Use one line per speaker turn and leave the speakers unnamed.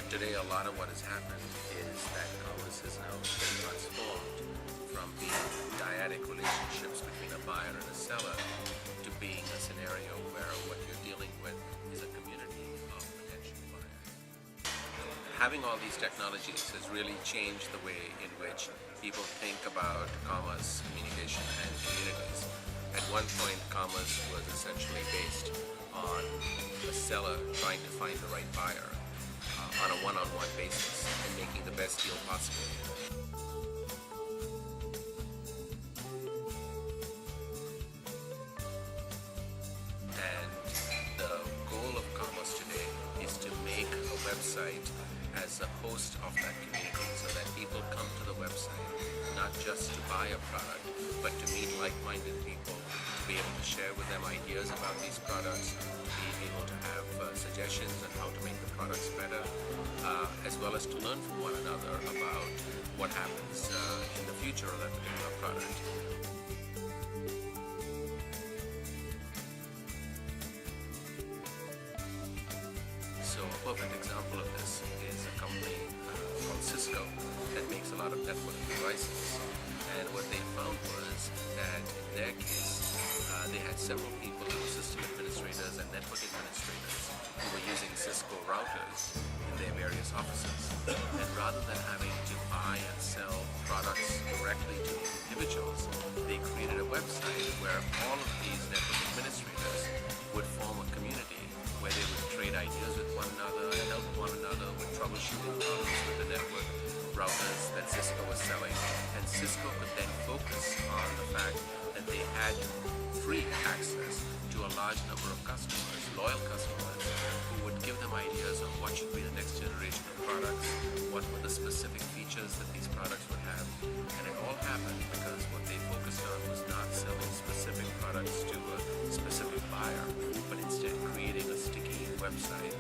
Today, a lot of what has happened is that commerce has now been transformed from being dyadic relationships between a buyer and a seller to being a scenario where what you're dealing with is a community of potential buyers. Having all these technologies has really changed the way in which people think about commerce, communication, and communities. At one point, commerce was essentially based on a seller trying to find the right buyer on a one-on-one basis and making the best deal possible. And the goal of commerce today is to make a website as a host of that community so that people come to the website not just to buy a product but to meet like-minded people, to be able to share with them ideas about these products, to be able to have suggestions on how to make the products better, as well as to learn from one another about what happens in the future of that particular product. So a perfect example of this is a company called Cisco that makes a lot of networking devices. And what they found was that in their case, they had several people who were system administrators and network administrators who were using Cisco routers in their various offices. And rather than having to buy and sell products directly to individuals, they created a website where all of these network administrators would form a community where they would trade ideas with one another, help one another with troubleshooting problems with the network routers that Cisco was selling. And Cisco could then focus on the fact that they had free access to a large number of customers, loyal customers, who would give them ideas on what should be the next generation of products, what were the specific features that these products would have. And it all happened because what they focused on was not selling specific products to a specific buyer, but instead creating a sticky website